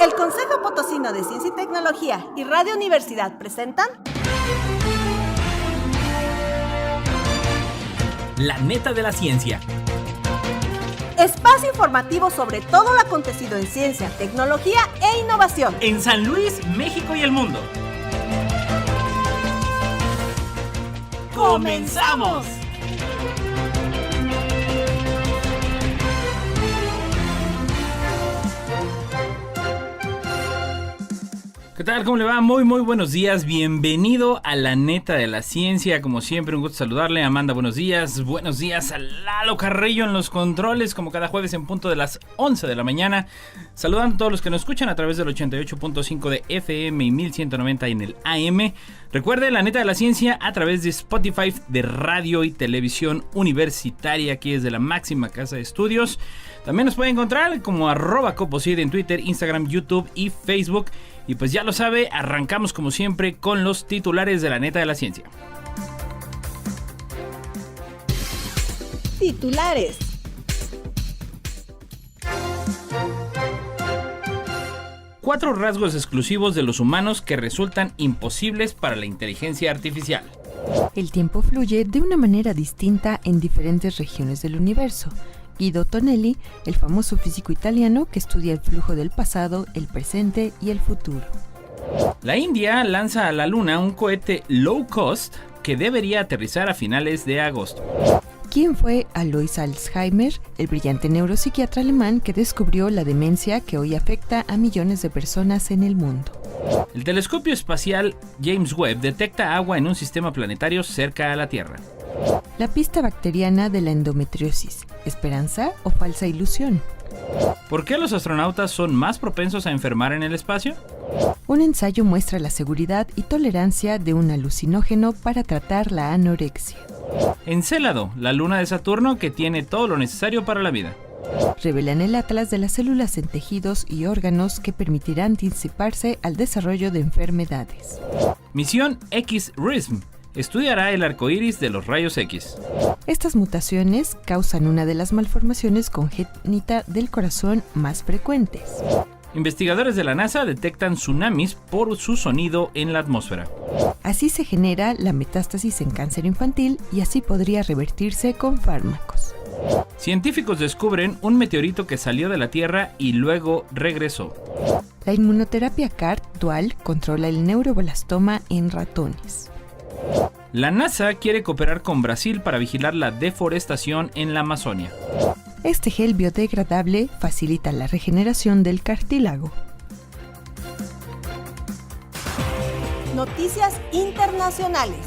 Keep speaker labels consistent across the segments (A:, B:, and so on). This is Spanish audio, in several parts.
A: El Consejo Potosino de Ciencia y Tecnología y Radio Universidad presentan
B: La Neta de la Ciencia.
A: Espacio informativo sobre todo lo acontecido en ciencia, tecnología e innovación
B: En San Luis, México y el mundo. ¡Comenzamos! ¿Qué tal? ¿Cómo le va? Muy buenos días. Bienvenido a La Neta de la Ciencia. Como siempre, un gusto saludarle. Amanda, buenos días. Buenos días a Lalo Carrillo en los controles, como cada jueves en punto de las 11 de la mañana. Saludando a todos los que nos escuchan a través del 88.5 de FM y 1190 en el AM. Recuerde, La Neta de la Ciencia a través de Spotify, de radio y televisión universitaria, aquí desde la máxima casa de estudios. También nos puede encontrar como @coposid en Twitter, Instagram, YouTube y Facebook. Y pues ya lo sabe, arrancamos como siempre con los titulares de La Neta de la Ciencia.
A: titulares.
B: Cuatro rasgos exclusivos de los humanos que resultan imposibles para la inteligencia artificial.
C: El tiempo fluye de una manera distinta en diferentes regiones del universo. Guido Tonelli, el famoso físico italiano que estudia el flujo del pasado, el presente y el futuro.
B: La India lanza a la Luna un cohete low cost que debería aterrizar a finales de agosto.
C: ¿Quién fue Alois Alzheimer, el brillante neuropsiquiatra alemán que descubrió la demencia que hoy afecta a millones de personas en el mundo?
B: El telescopio espacial James Webb detecta agua en un sistema planetario cerca a la Tierra.
C: La pista bacteriana de la endometriosis, ¿esperanza o falsa ilusión?
B: ¿Por qué los astronautas son más propensos a enfermar en el espacio?
C: Un ensayo muestra la seguridad y tolerancia de un alucinógeno para tratar la anorexia.
B: Encélado, la luna de Saturno que tiene todo lo necesario para la vida.
C: Revelan el atlas de las células en tejidos y órganos que permitirán anticiparse al desarrollo de enfermedades.
B: Misión X-RISM estudiará el arco iris de los rayos X.
C: Estas mutaciones causan una de las malformaciones congénitas del corazón más frecuentes.
B: Investigadores de la NASA detectan tsunamis por su sonido en la atmósfera.
C: Así se genera la metástasis en cáncer infantil y así podría revertirse con fármacos.
B: Científicos descubren un meteorito que salió de la Tierra y luego regresó.
C: La inmunoterapia CAR dual controla el neuroblastoma en ratones.
B: La NASA quiere cooperar con Brasil para vigilar la deforestación en la Amazonia.
C: Este gel biodegradable facilita la regeneración del cartílago.
A: Noticias internacionales.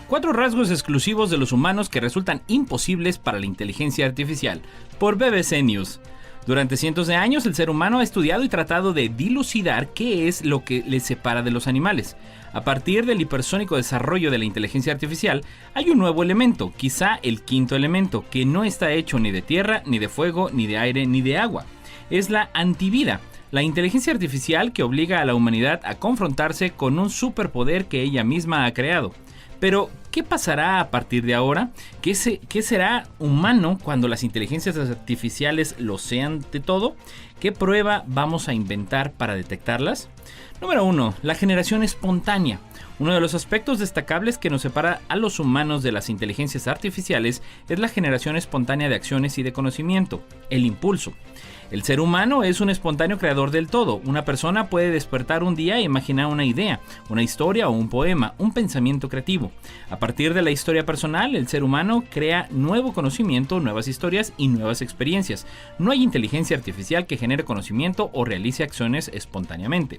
B: 4 rasgos exclusivos de los humanos que resultan imposibles para la inteligencia artificial, por BBC News. Durante cientos de años el ser humano ha estudiado y tratado de dilucidar qué es lo que le separa de los animales. A partir del hipersónico desarrollo de la inteligencia artificial, hay un nuevo elemento, quizá el quinto elemento, que no está hecho ni de tierra, ni de fuego, ni de aire, ni de agua. Es la antivida, la inteligencia artificial que obliga a la humanidad a confrontarse con un superpoder que ella misma ha creado. Pero, ¿qué pasará a partir de ahora? ¿Qué será humano cuando las inteligencias artificiales lo sean de todo? ¿Qué prueba vamos a inventar para detectarlas? Número 1. La generación espontánea. Uno de los aspectos destacables que nos separa a los humanos de las inteligencias artificiales es la generación espontánea de acciones y de conocimiento, el impulso. El ser humano es un espontáneo creador del todo. Una persona puede despertar un día e imaginar una idea, una historia o un poema, un pensamiento creativo. A partir de la historia personal, el ser humano crea nuevo conocimiento, nuevas historias y nuevas experiencias. No hay inteligencia artificial que genere conocimiento o realice acciones espontáneamente.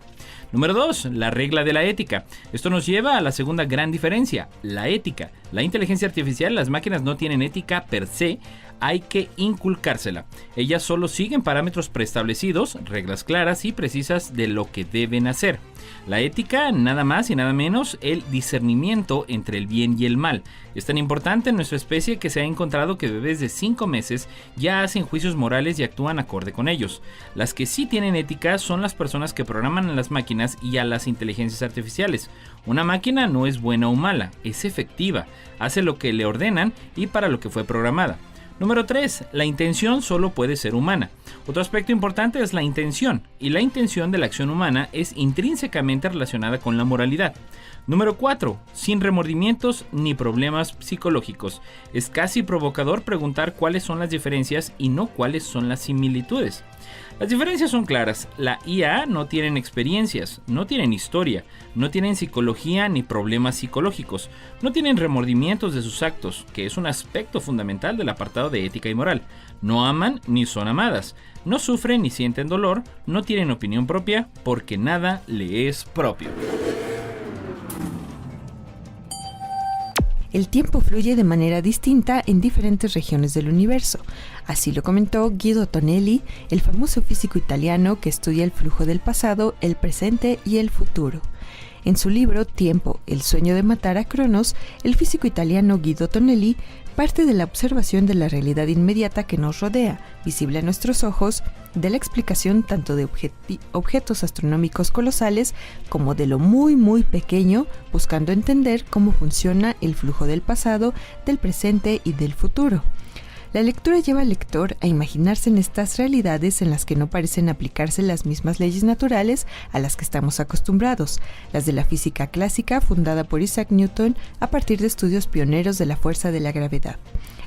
B: Número 2. La regla de la ética. Esto nos lleva a la segunda gran diferencia, la ética. La inteligencia artificial, las máquinas no tienen ética per se, hay que inculcársela. Ellas solo siguen parámetros preestablecidos, reglas claras y precisas de lo que deben hacer. La ética, nada más y nada menos, el discernimiento entre el bien y el mal. Es tan importante en nuestra especie que se ha encontrado que bebés de 5 meses ya hacen juicios morales y actúan acorde con ellos. Las que sí tienen ética son las personas que programan a las máquinas y a las inteligencias artificiales. Una máquina no es buena o mala, es efectiva, hace lo que le ordenan y para lo que fue programada. Número 3. La intención solo puede ser humana. Otro aspecto importante es la intención, y la intención de la acción humana es intrínsecamente relacionada con la moralidad. Número 4. Sin remordimientos ni problemas psicológicos. Es casi provocador preguntar cuáles son las diferencias y no cuáles son las similitudes. Las diferencias son claras. La IA no tienen experiencias, no tienen historia, no tienen psicología ni problemas psicológicos, no tienen remordimientos de sus actos, que es un aspecto fundamental del apartado de ética y moral. No aman ni son amadas, no sufren ni sienten dolor, no tienen opinión propia, porque nada le es propio.
C: El tiempo fluye de manera distinta en diferentes regiones del universo. Así lo comentó Guido Tonelli, el famoso físico italiano que estudia el flujo del pasado, el presente y el futuro. En su libro Tiempo, el sueño de matar a Cronos, el físico italiano Guido Tonelli parte de la observación de la realidad inmediata que nos rodea, visible a nuestros ojos, de la explicación tanto de objetos astronómicos colosales como de lo muy muy pequeño, buscando entender cómo funciona el flujo del pasado, del presente y del futuro. La lectura lleva al lector a imaginarse en estas realidades en las que no parecen aplicarse las mismas leyes naturales a las que estamos acostumbrados, las de la física clásica fundada por Isaac Newton a partir de estudios pioneros de la fuerza de la gravedad.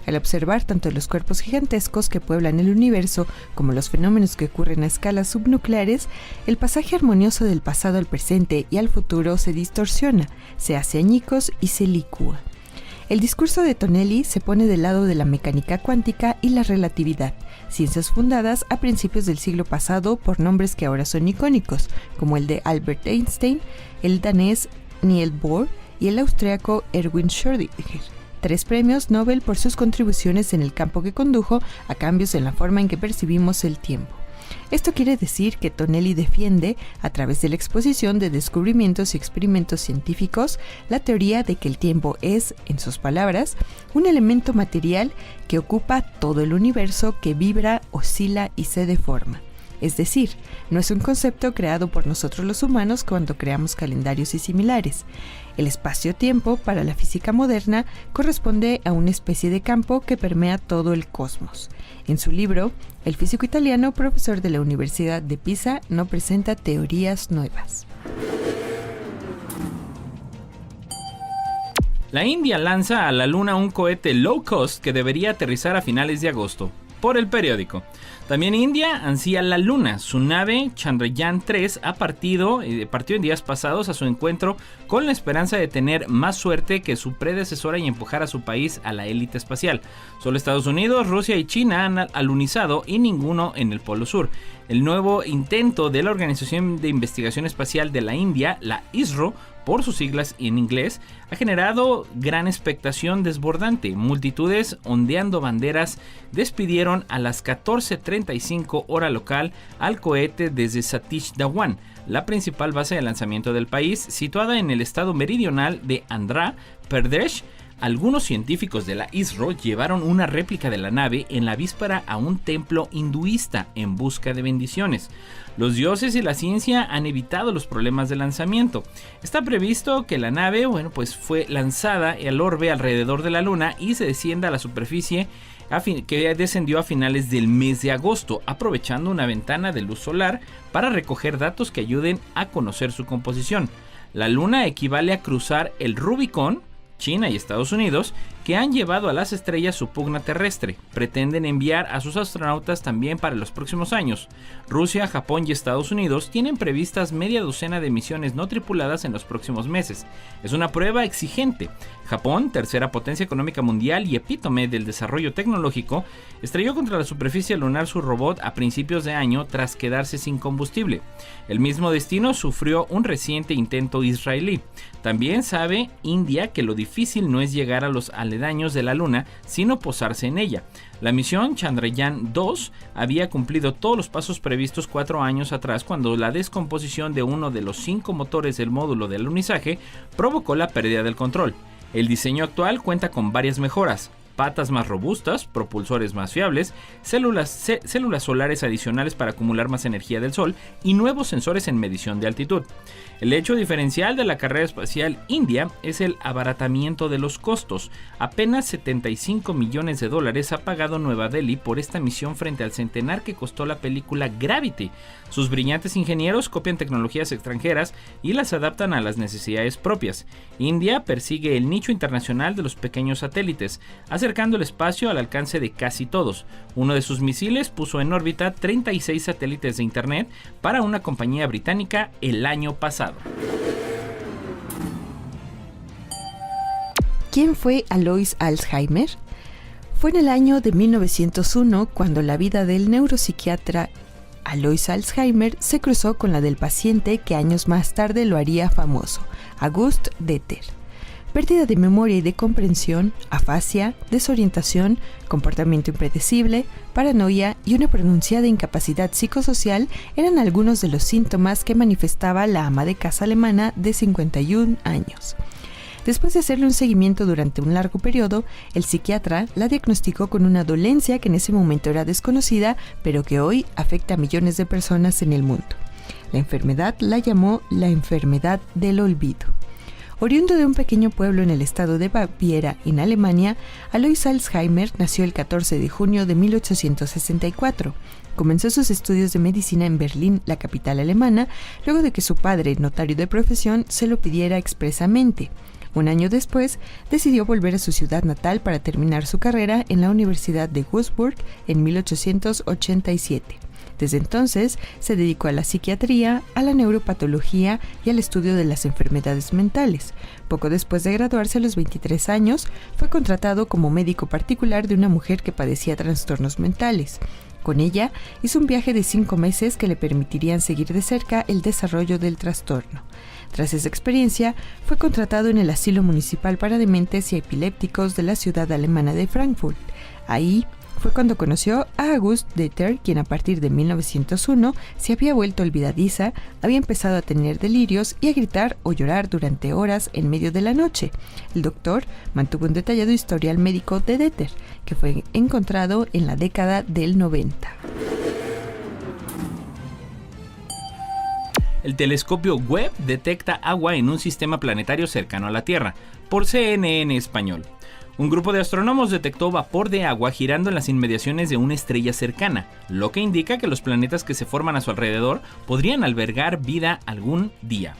C: Al observar tanto los cuerpos gigantescos que pueblan el universo como los fenómenos que ocurren a escalas subnucleares, el pasaje armonioso del pasado al presente y al futuro se distorsiona, se hace añicos y se licúa. El discurso de Tonelli se pone del lado de la mecánica cuántica y la relatividad, ciencias fundadas a principios del siglo pasado por nombres que ahora son icónicos, como el de Albert Einstein, el danés Niels Bohr y el austriaco Erwin Schrödinger, 3 premios Nobel por sus contribuciones en el campo que condujo a cambios en la forma en que percibimos el tiempo. Esto quiere decir que Tonelli defiende, a través de la exposición de descubrimientos y experimentos científicos, la teoría de que el tiempo es, en sus palabras, un elemento material que ocupa todo el universo, que vibra, oscila y se deforma. Es decir, no es un concepto creado por nosotros los humanos cuando creamos calendarios y similares. El espacio-tiempo, para la física moderna, corresponde a una especie de campo que permea todo el cosmos. En su libro, el físico italiano, profesor de la Universidad de Pisa, no presenta teorías nuevas.
B: La India lanza a la Luna un cohete low cost que debería aterrizar a finales de agosto. Por el periódico. También India ansía la Luna. Su nave Chandrayaan-3 partió en días pasados a su encuentro con la esperanza de tener más suerte que su predecesora y empujar a su país a la élite espacial. Solo Estados Unidos, Rusia y China han alunizado y ninguno en el Polo Sur. El nuevo intento de la Organización de Investigación Espacial de la India, la ISRO, por sus siglas en inglés, ha generado gran expectación desbordante. Multitudes ondeando banderas despidieron a las 14:35 hora local al cohete desde Satish Dhawan, la principal base de lanzamiento del país, situada en el estado meridional de Andhra Pradesh. Algunos científicos de la ISRO llevaron una réplica de la nave en la víspera a un templo hinduista en busca de bendiciones. Los dioses y la ciencia han evitado los problemas de lanzamiento. Está previsto que la nave, fue lanzada al orbe alrededor de la Luna y se descienda a la superficie que descendió a finales del mes de agosto, aprovechando una ventana de luz solar para recoger datos que ayuden a conocer su composición. La Luna equivale a cruzar el Rubicón. China y Estados Unidos, que han llevado a las estrellas su pugna terrestre, pretenden enviar a sus astronautas también para los próximos años. Rusia, Japón y Estados Unidos tienen previstas media docena de misiones no tripuladas en los próximos meses. Es una prueba exigente. Japón, tercera potencia económica mundial y epítome del desarrollo tecnológico, estrelló contra la superficie lunar su robot a principios de año tras quedarse sin combustible. El mismo destino sufrió un reciente intento israelí. También sabe India que lo difícil no es llegar a los aledaños de la Luna, sino posarse en ella. La misión Chandrayaan-2 había cumplido todos los pasos previstos 4 años atrás, cuando la descomposición de uno de los 5 motores del módulo de alunizaje provocó la pérdida del control. El diseño actual cuenta con varias mejoras. patas más robustas, propulsores más fiables, células solares adicionales para acumular más energía del Sol y nuevos sensores en medición de altitud. El hecho diferencial de la carrera espacial india es el abaratamiento de los costos. Apenas $75 millones ha pagado Nueva Delhi por esta misión frente al centenar que costó la película Gravity. Sus brillantes ingenieros copian tecnologías extranjeras y las adaptan a las necesidades propias. India persigue el nicho internacional de los pequeños satélites, acercando el espacio al alcance de casi todos. Uno de sus misiles puso en órbita 36 satélites de Internet para una compañía británica el año pasado.
C: ¿Quién fue Alois Alzheimer? Fue en el año de 1901 cuando la vida del neuropsiquiatra Alois Alzheimer se cruzó con la del paciente que años más tarde lo haría famoso, August Deter. Pérdida de memoria y de comprensión, afasia, desorientación, comportamiento impredecible, paranoia y una pronunciada incapacidad psicosocial eran algunos de los síntomas que manifestaba la ama de casa alemana de 51 años. Después de hacerle un seguimiento durante un largo periodo, el psiquiatra la diagnosticó con una dolencia que en ese momento era desconocida, pero que hoy afecta a millones de personas en el mundo. La enfermedad la llamó la enfermedad del olvido. Oriundo de un pequeño pueblo en el estado de Baviera, en Alemania, Alois Alzheimer nació el 14 de junio de 1864. Comenzó sus estudios de medicina en Berlín, la capital alemana, luego de que su padre, notario de profesión, se lo pidiera expresamente. Un año después, decidió volver a su ciudad natal para terminar su carrera en la Universidad de Würzburg en 1887. Desde entonces, se dedicó a la psiquiatría, a la neuropatología y al estudio de las enfermedades mentales. Poco después de graduarse a los 23 años, fue contratado como médico particular de una mujer que padecía trastornos mentales. Con ella, hizo un viaje de 5 meses que le permitirían seguir de cerca el desarrollo del trastorno. Tras esa experiencia, fue contratado en el Asilo Municipal para Dementes y Epilépticos de la ciudad alemana de Frankfurt. Ahí fue cuando conoció a August Deter, quien a partir de 1901 se había vuelto olvidadiza, había empezado a tener delirios y a gritar o llorar durante horas en medio de la noche. El doctor mantuvo un detallado historial médico de Deter, que fue encontrado en la década del 90.
B: El telescopio Webb detecta agua en un sistema planetario cercano a la Tierra, por CNN Español. Un grupo de astrónomos detectó vapor de agua girando en las inmediaciones de una estrella cercana, lo que indica que los planetas que se forman a su alrededor podrían albergar vida algún día.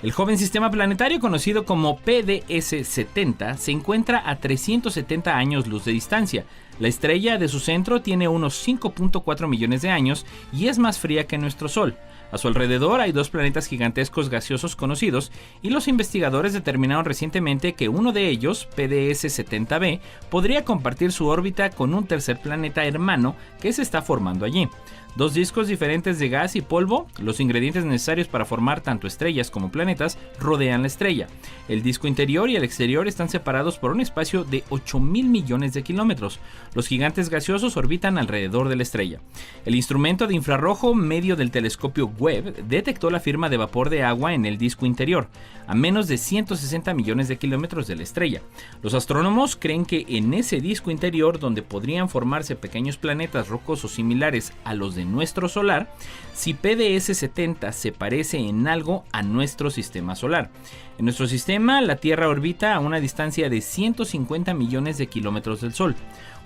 B: El joven sistema planetario, conocido como PDS-70, se encuentra a 370 años luz de distancia. La estrella de su centro tiene unos 5.4 millones de años y es más fría que nuestro Sol. A su alrededor hay 2 planetas gigantescos gaseosos conocidos y los investigadores determinaron recientemente que uno de ellos, PDS-70b, podría compartir su órbita con un tercer planeta hermano que se está formando allí. 2 discos diferentes de gas y polvo, los ingredientes necesarios para formar tanto estrellas como planetas, rodean la estrella. El disco interior y el exterior están separados por un espacio de 8.000 millones de kilómetros. Los gigantes gaseosos orbitan alrededor de la estrella. El instrumento de infrarrojo medio del telescopio Webb detectó la firma de vapor de agua en el disco interior, a menos de 160 millones de kilómetros de la estrella. Los astrónomos creen que en ese disco interior, donde podrían formarse pequeños planetas rocosos similares a los de nuestro solar, si PDS-70 se parece en algo a nuestro sistema solar. En nuestro sistema, la Tierra orbita a una distancia de 150 millones de kilómetros del Sol.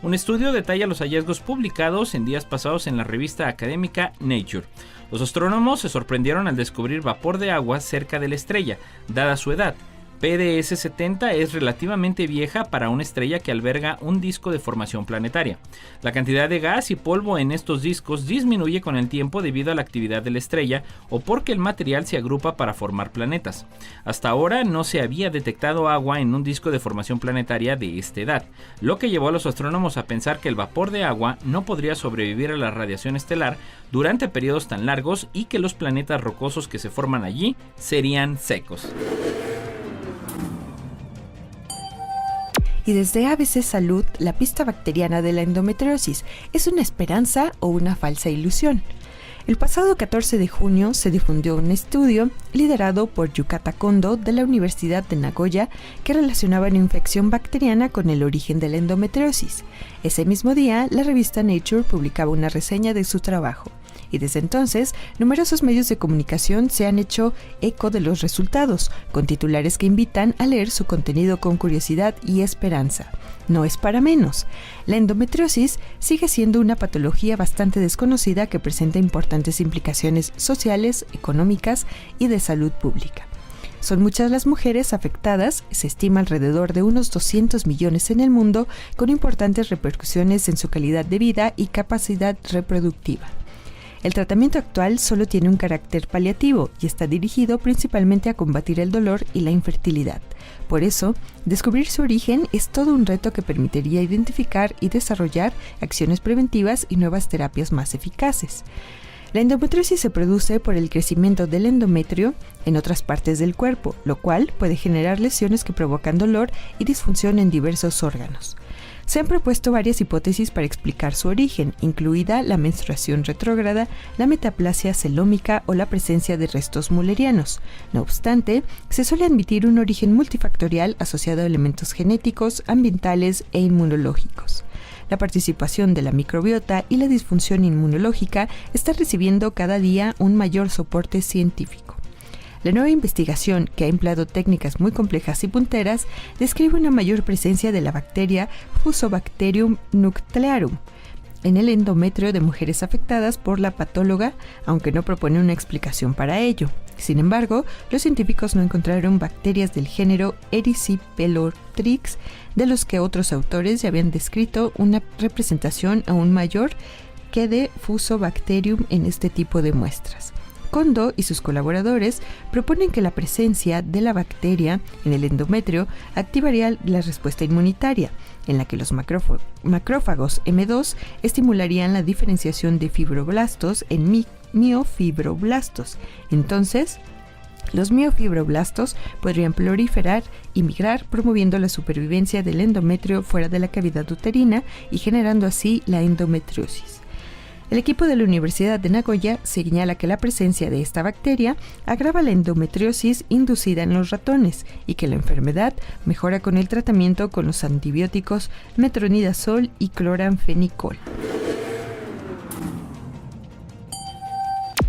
B: Un estudio detalla los hallazgos publicados en días pasados en la revista académica Nature. Los astrónomos se sorprendieron al descubrir vapor de agua cerca de la estrella, dada su edad. PDS-70 es relativamente vieja para una estrella que alberga un disco de formación planetaria. La cantidad de gas y polvo en estos discos disminuye con el tiempo debido a la actividad de la estrella o porque el material se agrupa para formar planetas. Hasta ahora no se había detectado agua en un disco de formación planetaria de esta edad, lo que llevó a los astrónomos a pensar que el vapor de agua no podría sobrevivir a la radiación estelar durante periodos tan largos y que los planetas rocosos que se forman allí serían secos.
C: Y desde ABC Salud, la pista bacteriana de la endometriosis, ¿es una esperanza o una falsa ilusión? El pasado 14 de junio se difundió un estudio liderado por Yukata Kondo de la Universidad de Nagoya que relacionaba una infección bacteriana con el origen de la endometriosis. Ese mismo día, la revista Nature publicaba una reseña de su trabajo. Y desde entonces, numerosos medios de comunicación se han hecho eco de los resultados, con titulares que invitan a leer su contenido con curiosidad y esperanza. No es para menos. La endometriosis sigue siendo una patología bastante desconocida que presenta importantes implicaciones sociales, económicas y de salud pública. Son muchas las mujeres afectadas, se estima alrededor de unos 200 millones en el mundo, con importantes repercusiones en su calidad de vida y capacidad reproductiva. El tratamiento actual solo tiene un carácter paliativo y está dirigido principalmente a combatir el dolor y la infertilidad. Por eso, descubrir su origen es todo un reto que permitiría identificar y desarrollar acciones preventivas y nuevas terapias más eficaces. La endometriosis se produce por el crecimiento del endometrio en otras partes del cuerpo, lo cual puede generar lesiones que provocan dolor y disfunción en diversos órganos. Se han propuesto varias hipótesis para explicar su origen, incluida la menstruación retrógrada, la metaplasia celómica o la presencia de restos mullerianos. No obstante, se suele admitir un origen multifactorial asociado a elementos genéticos, ambientales e inmunológicos. La participación de la microbiota y la disfunción inmunológica está recibiendo cada día un mayor soporte científico. La nueva investigación, que ha empleado técnicas muy complejas y punteras, describe una mayor presencia de la bacteria Fusobacterium nuclearum en el endometrio de mujeres afectadas por la patóloga, aunque no propone una explicación para ello. Sin embargo, los científicos no encontraron bacterias del género Erysipelotrix, de los que otros autores ya habían descrito una representación aún mayor que de Fusobacterium en este tipo de muestras. Kondo y sus colaboradores proponen que la presencia de la bacteria en el endometrio activaría la respuesta inmunitaria, en la que los macrófagos M2 estimularían la diferenciación de fibroblastos en miofibroblastos. Entonces, los miofibroblastos podrían proliferar y migrar, promoviendo la supervivencia del endometrio fuera de la cavidad uterina y generando así la endometriosis. El equipo de la Universidad de Nagoya señala que la presencia de esta bacteria agrava la endometriosis inducida en los ratones y que la enfermedad mejora con el tratamiento con los antibióticos metronidazol y cloranfenicol.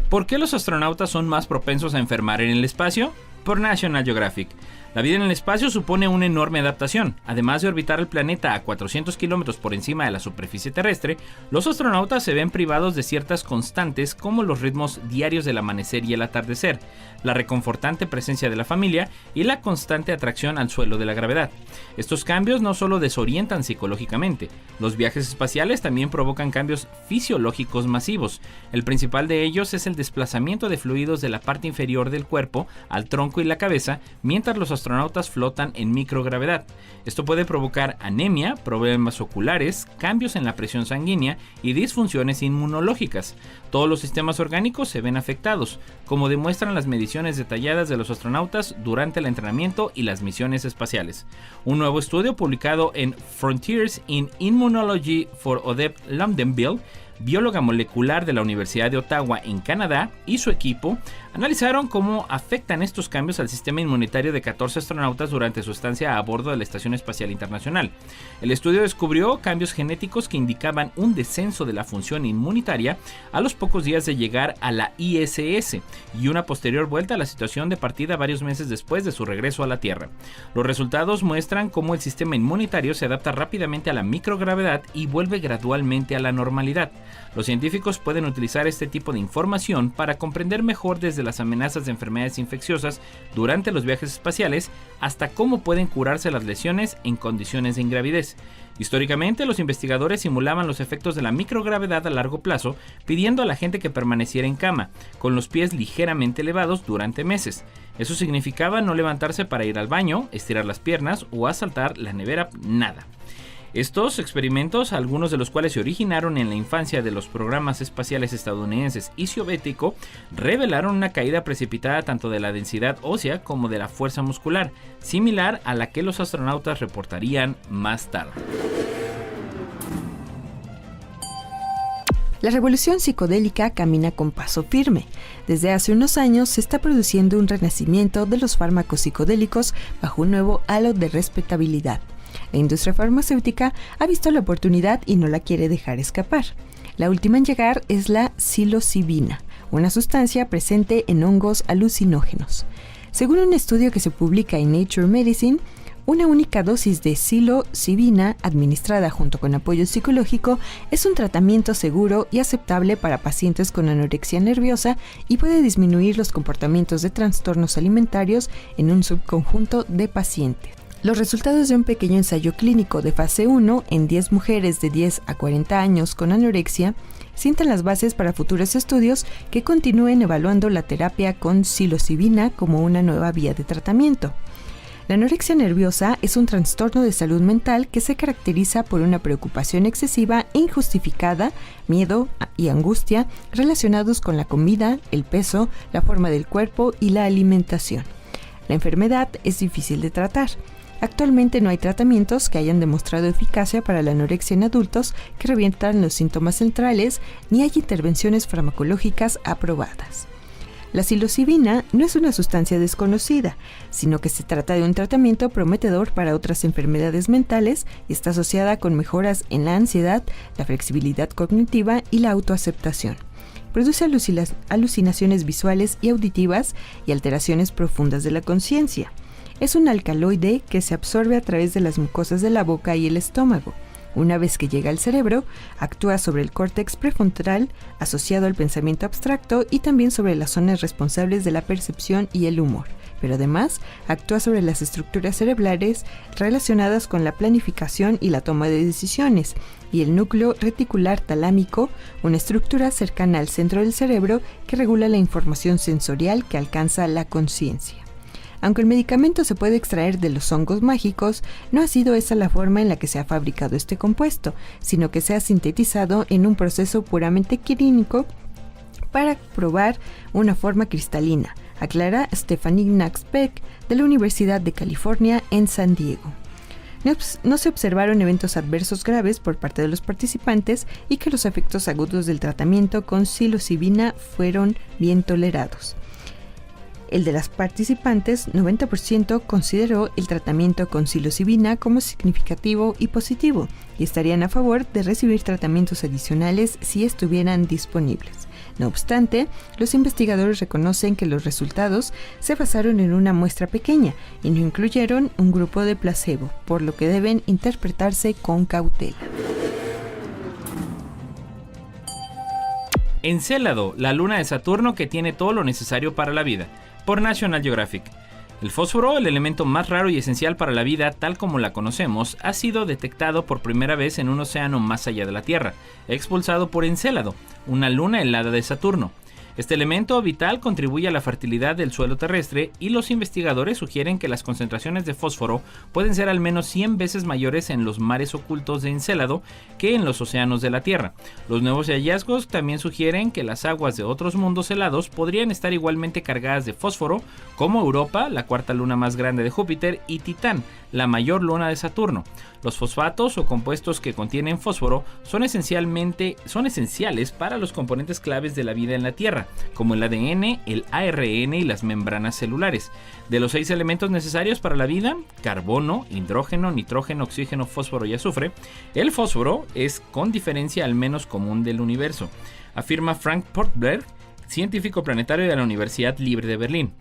B: ¿Por qué los astronautas son más propensos a enfermar en el espacio? Por National Geographic. La vida en el espacio supone una enorme adaptación. Además de orbitar el planeta a 400 kilómetros por encima de la superficie terrestre, los astronautas se ven privados de ciertas constantes como los ritmos diarios del amanecer y el atardecer, la reconfortante presencia de la familia y la constante atracción al suelo de la gravedad. Estos cambios no solo desorientan psicológicamente, los viajes espaciales también provocan cambios fisiológicos masivos. El principal de ellos es el desplazamiento de fluidos de la parte inferior del cuerpo al tronco y la cabeza, mientras los astronautas flotan en microgravedad. Esto puede provocar anemia, problemas oculares, cambios en la presión sanguínea y disfunciones inmunológicas. Todos los sistemas orgánicos se ven afectados, como demuestran las mediciones detalladas de los astronautas durante el entrenamiento y las misiones espaciales. Un nuevo estudio publicado en Frontiers in Immunology for Odette Lomdenville, bióloga molecular de la Universidad de Ottawa en Canadá, y su equipo analizaron cómo afectan estos cambios al sistema inmunitario de 14 astronautas durante su estancia a bordo de la Estación Espacial Internacional. El estudio descubrió cambios genéticos que indicaban un descenso de la función inmunitaria a los pocos días de llegar a la ISS y una posterior vuelta a la situación de partida varios meses después de su regreso a la Tierra. Los resultados muestran cómo el sistema inmunitario se adapta rápidamente a la microgravedad y vuelve gradualmente a la normalidad. Los científicos pueden utilizar este tipo de información para comprender mejor desde las amenazas de enfermedades infecciosas durante los viajes espaciales hasta cómo pueden curarse las lesiones en condiciones de ingravidez. Históricamente, los investigadores simulaban los efectos de la microgravedad a largo plazo, pidiendo a la gente que permaneciera en cama, con los pies ligeramente elevados durante meses. Eso significaba no levantarse para ir al baño, estirar las piernas o asaltar la nevera, nada. Estos experimentos, algunos de los cuales se originaron en la infancia de los programas espaciales estadounidenses y soviético, revelaron una caída precipitada tanto de la densidad ósea como de la fuerza muscular, similar a la que los astronautas reportarían más tarde.
C: La revolución psicodélica camina con paso firme. Desde hace unos años se está produciendo un renacimiento de los fármacos psicodélicos bajo un nuevo halo de respetabilidad. La industria farmacéutica ha visto la oportunidad y no la quiere dejar escapar. La última en llegar es la psilocibina, una sustancia presente en hongos alucinógenos. Según un estudio que se publica en Nature Medicine, una única dosis de psilocibina administrada junto con apoyo psicológico es un tratamiento seguro y aceptable para pacientes con anorexia nerviosa y puede disminuir los comportamientos de trastornos alimentarios en un subconjunto de pacientes. Los resultados de un pequeño ensayo clínico de fase 1 en 10 mujeres de 10 a 40 años con anorexia sientan las bases para futuros estudios que continúen evaluando la terapia con psilocibina como una nueva vía de tratamiento. La anorexia nerviosa es un trastorno de salud mental que se caracteriza por una preocupación excesiva e injustificada, miedo y angustia relacionados con la comida, el peso, la forma del cuerpo y la alimentación. La enfermedad es difícil de tratar. Actualmente no hay tratamientos que hayan demostrado eficacia para la anorexia en adultos que revientan los síntomas centrales, ni hay intervenciones farmacológicas aprobadas. La psilocibina no es una sustancia desconocida, sino que se trata de un tratamiento prometedor para otras enfermedades mentales y está asociada con mejoras en la ansiedad, la flexibilidad cognitiva y la autoaceptación. Produce alucinaciones visuales y auditivas y alteraciones profundas de la conciencia. Es un alcaloide que se absorbe a través de las mucosas de la boca y el estómago. Una vez que llega al cerebro, actúa sobre el córtex prefrontal asociado al pensamiento abstracto y también sobre las zonas responsables de la percepción y el humor, pero además actúa sobre las estructuras cerebrales relacionadas con la planificación y la toma de decisiones, y el núcleo reticular talámico, una estructura cercana al centro del cerebro que regula la información sensorial que alcanza la conciencia. Aunque el medicamento se puede extraer de los hongos mágicos, no ha sido esa la forma en la que se ha fabricado este compuesto, sino que se ha sintetizado en un proceso puramente clínico para probar una forma cristalina, aclara Stephanie Knax-Beck de la Universidad de California en San Diego. No se observaron eventos adversos graves por parte de los participantes y que los efectos agudos del tratamiento con psilocibina fueron bien tolerados. El de las participantes, 90% consideró el tratamiento con psilocibina como significativo y positivo y estarían a favor de recibir tratamientos adicionales si estuvieran disponibles. No obstante, los investigadores reconocen que los resultados se basaron en una muestra pequeña y no incluyeron un grupo de placebo, por lo que deben interpretarse con cautela.
B: Encélado, la luna de Saturno que tiene todo lo necesario para la vida, por National Geographic. El fósforo, el elemento más raro y esencial para la vida tal como la conocemos, ha sido detectado por primera vez en un océano más allá de la Tierra, expulsado por Encélado, una luna helada de Saturno. Este elemento vital contribuye a la fertilidad del suelo terrestre y los investigadores sugieren que las concentraciones de fósforo pueden ser al menos 100 veces mayores en los mares ocultos de Encélado que en los océanos de la Tierra. Los nuevos hallazgos también sugieren que las aguas de otros mundos helados podrían estar igualmente cargadas de fósforo, como Europa, la cuarta luna más grande de Júpiter, y Titán, la mayor luna de Saturno. Los fosfatos o compuestos que contienen fósforo son esenciales para los componentes claves de la vida en la Tierra, como el ADN, el ARN y las membranas celulares. De los 6 elementos necesarios para la vida, carbono, hidrógeno, nitrógeno, oxígeno, fósforo y azufre, el fósforo es con diferencia el menos común del universo, afirma Frank Portberg, científico planetario de la Universidad Libre de Berlín.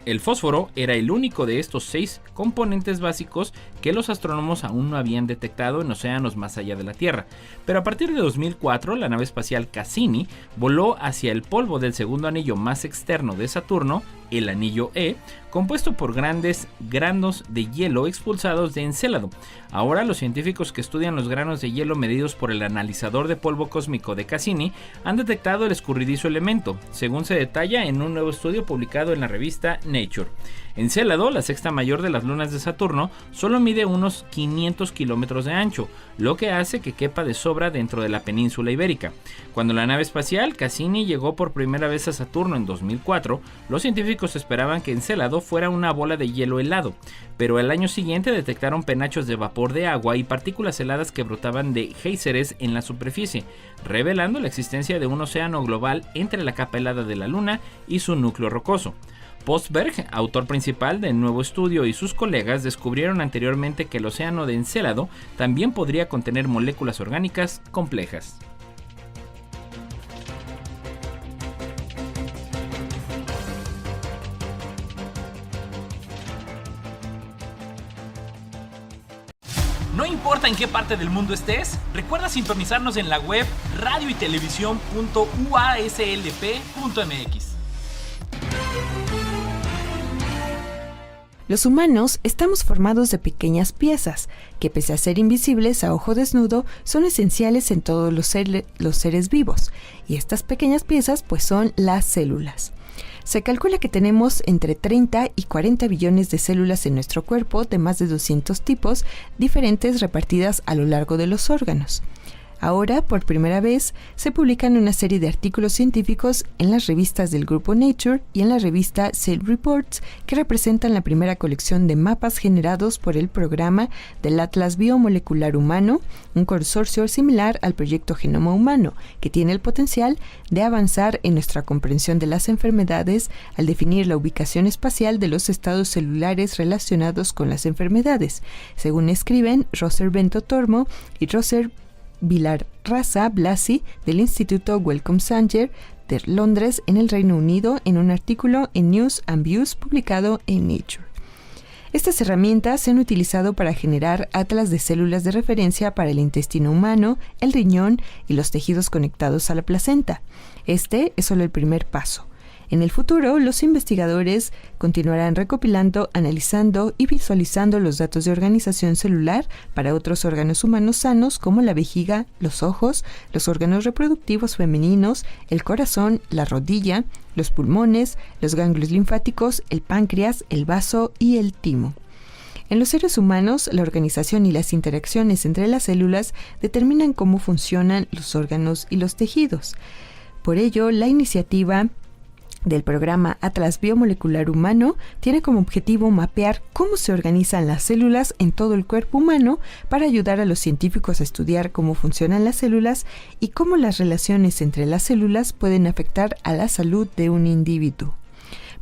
B: El fósforo era el único de estos 6 componentes básicos que los astrónomos aún no habían detectado en océanos más allá de la Tierra. Pero a partir de 2004, la nave espacial Cassini voló hacia el polvo del segundo anillo más externo de Saturno, el anillo E, compuesto por grandes granos de hielo expulsados de Encélado. Ahora los científicos que estudian los granos de hielo medidos por el analizador de polvo cósmico de Cassini han detectado el escurridizo elemento, según se detalla en un nuevo estudio publicado en la revista Nature. Encélado, la sexta mayor de las lunas de Saturno, solo mide mide unos 500 kilómetros de ancho, lo que hace que quepa de sobra dentro de la península ibérica. Cuando la nave espacial Cassini llegó por primera vez a Saturno en 2004, los científicos esperaban que Encélado fuera una bola de hielo helado, pero el año siguiente detectaron penachos de vapor de agua y partículas heladas que brotaban de géiseres en la superficie, revelando la existencia de un océano global entre la capa helada de la Luna y su núcleo rocoso. Postberg, autor principal del nuevo estudio, y sus colegas descubrieron anteriormente que el océano de Encélado también podría contener moléculas orgánicas complejas. No importa en qué parte del mundo estés, recuerda sintonizarnos en la web radioytelevisión.uaslp.mx.
C: Los humanos estamos formados de pequeñas piezas, que pese a ser invisibles a ojo desnudo, son esenciales en todos los seres vivos, y estas pequeñas piezas pues son las células. Se calcula que tenemos entre 30 y 40 billones de células en nuestro cuerpo de más de 200 tipos diferentes repartidas a lo largo de los órganos. Ahora, por primera vez, se publican una serie de artículos científicos en las revistas del grupo Nature y en la revista Cell Reports, que representan la primera colección de mapas generados por el programa del Atlas Biomolecular Humano, un consorcio similar al proyecto Genoma Humano, que tiene el potencial de avanzar en nuestra comprensión de las enfermedades al definir la ubicación espacial de los estados celulares relacionados con las enfermedades, según escriben Roser Bento Tormo y Roser Vilarraza Blasi del Instituto Wellcome Sanger de Londres, en el Reino Unido, en un artículo en News and Views publicado en Nature. Estas herramientas se han utilizado para generar atlas de células de referencia para el intestino humano, el riñón y los tejidos conectados a la placenta. Este es solo el primer paso. En el futuro, los investigadores continuarán recopilando, analizando y visualizando los datos de organización celular para otros órganos humanos sanos como la vejiga, los ojos, los órganos reproductivos femeninos, el corazón, la rodilla, los pulmones, los ganglios linfáticos, el páncreas, el vaso y el timo. En los seres humanos, la organización y las interacciones entre las células determinan cómo funcionan los órganos y los tejidos. Por ello, la iniciativa del programa Atlas Biomolecular Humano tiene como objetivo mapear cómo se organizan las células en todo el cuerpo humano para ayudar a los científicos a estudiar cómo funcionan las células y cómo las relaciones entre las células pueden afectar a la salud de un individuo.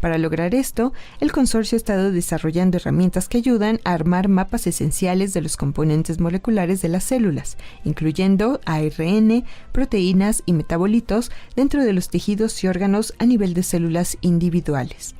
C: Para lograr esto, el consorcio ha estado desarrollando herramientas que ayudan a armar mapas esenciales de los componentes moleculares de las células, incluyendo ARN, proteínas y metabolitos dentro de los tejidos y órganos a nivel de células individuales.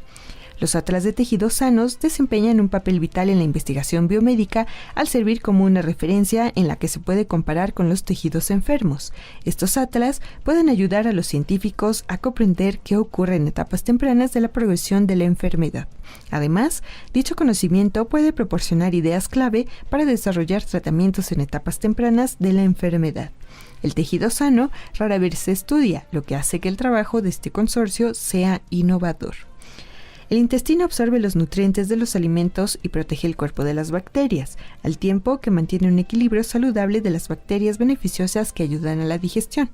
C: Los atlas de tejidos sanos desempeñan un papel vital en la investigación biomédica al servir como una referencia en la que se puede comparar con los tejidos enfermos. Estos atlas pueden ayudar a los científicos a comprender qué ocurre en etapas tempranas de la progresión de la enfermedad. Además, dicho conocimiento puede proporcionar ideas clave para desarrollar tratamientos en etapas tempranas de la enfermedad. El tejido sano rara vez se estudia, lo que hace que el trabajo de este consorcio sea innovador. El intestino absorbe los nutrientes de los alimentos y protege el cuerpo de las bacterias, al tiempo que mantiene un equilibrio saludable de las bacterias beneficiosas que ayudan a la digestión.